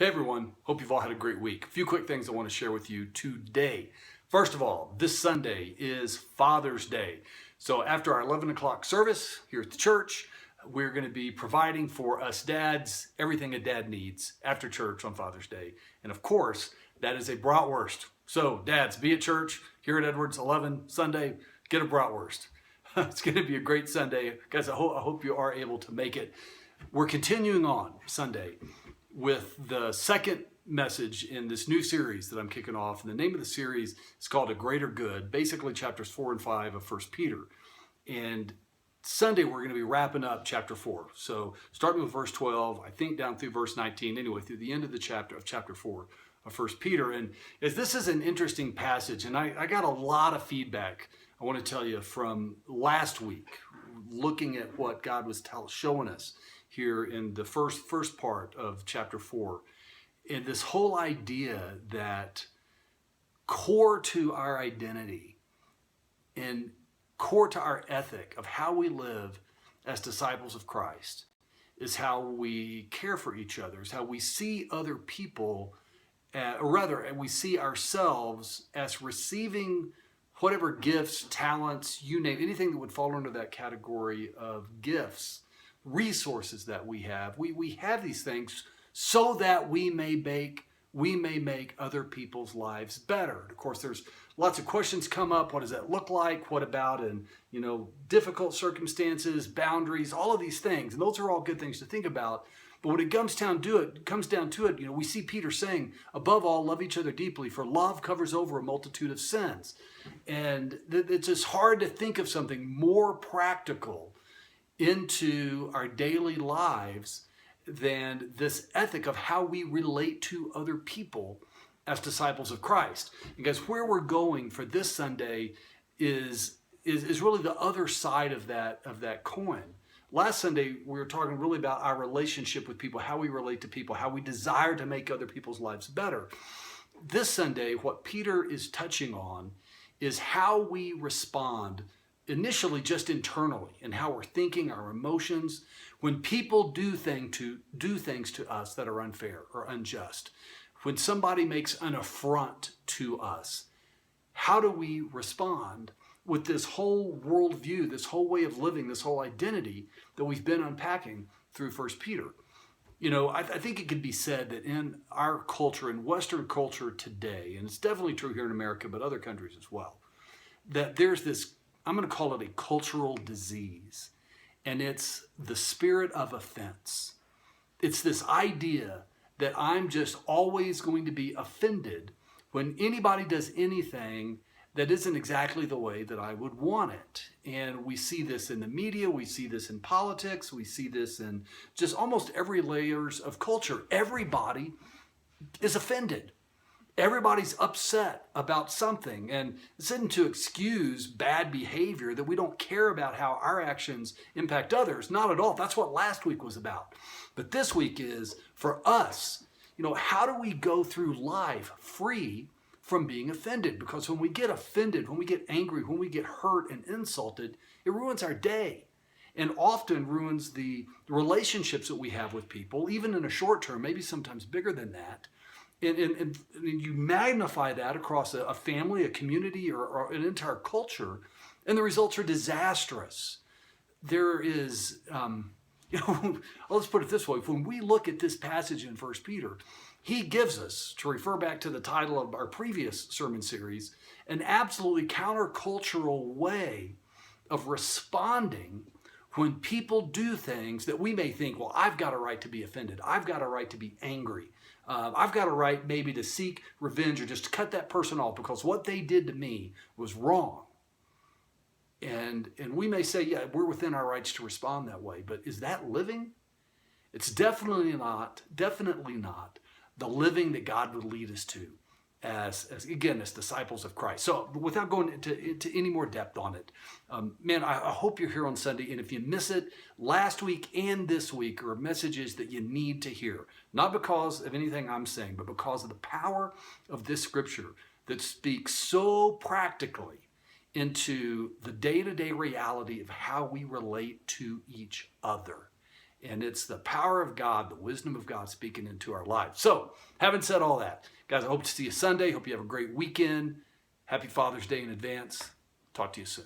Hey everyone, hope you've all had a great week. A few quick things I want to share with you today. First of all, this Sunday is Father's Day. So after our 11 o'clock service here at the church, we're going to be providing for us dads everything a dad needs after church on Father's Day. And of course, that is a bratwurst. So dads, be at church here at Edwards 11 Sunday, get a bratwurst. It's going to be a great Sunday. Guys, I hope you are able to make it. We're continuing on Sunday with the second message in this new series that I'm kicking off. And the name of the series is called A Greater Good, basically chapters 4 and 5 of 1 Peter. And Sunday, we're going to be wrapping up chapter 4. So starting with verse 12, I think down through verse 19, anyway, through the end of the chapter 4 of 1 Peter. And as this is an interesting passage, and I got a lot of feedback, I want to tell you, from last week, looking at what God was showing us here in the first part of chapter 4. And this whole idea that core to our identity and core to our ethic of how we live as disciples of Christ is how we care for each other, is how we see other people, or rather, we see ourselves as receiving whatever gifts, talents, you name, anything that would fall under that category of gifts, resources that we have. We have these things so that we may make other people's lives better. Of course, there's lots of questions come up. What does that look like? What about in difficult circumstances, boundaries, all of these things? And those are all good things to think about. But when it comes down to it, we see Peter saying, above all, love each other deeply, for love covers over a multitude of sins. And it's just hard to think of something more practical into our daily lives than this ethic of how we relate to other people as disciples of Christ. And guys, where we're going for this Sunday is really the other side of that coin. Last Sunday, we were talking really about our relationship with people, how we relate to people, how we desire to make other people's lives better. This Sunday, what Peter is touching on is how we respond initially just internally and how we're thinking, our emotions, when people do things to us that are unfair or unjust, when somebody makes an affront to us, how do we respond with this whole worldview, this whole way of living, this whole identity that we've been unpacking through 1 Peter? I think it could be said that in our culture, in Western culture today, and it's definitely true here in America, but other countries as well, that there's this, I'm going to call it a cultural disease, and it's the spirit of offense. It's this idea that I'm just always going to be offended when anybody does anything that isn't exactly the way that I would want it. And we see this in the media, we see this in politics, we see this in just almost every layers of culture. Everybody is offended. Everybody's upset about something, and this isn't to excuse bad behavior, that we don't care about how our actions impact others. Not at all. That's what last week was about. But this week is for us, how do we go through life free from being offended? Because when we get offended, when we get angry, when we get hurt and insulted, it ruins our day and often ruins the relationships that we have with people, even in a short term, maybe sometimes bigger than that. And you magnify that across a family, a community, or an entire culture, and the results are disastrous. There is, let's put it this way. When we look at this passage in 1 Peter, he gives us, to refer back to the title of our previous sermon series, an absolutely countercultural way of responding when people do things that we may think, well, I've got a right to be offended. I've got a right to be angry. I've got a right maybe to seek revenge or just to cut that person off because what they did to me was wrong. And we may say, yeah, we're within our rights to respond that way, but is that living? It's definitely not the living that God would lead us to as disciples of Christ. So without going into any more depth on it, I hope you're here on Sunday. And if you miss it, last week and this week are messages that you need to hear. Not because of anything I'm saying, but because of the power of this scripture that speaks so practically into the day-to-day reality of how we relate to each other. And it's the power of God, the wisdom of God speaking into our lives. So, having said all that, guys, I hope to see you Sunday. Hope you have a great weekend. Happy Father's Day in advance. Talk to you soon.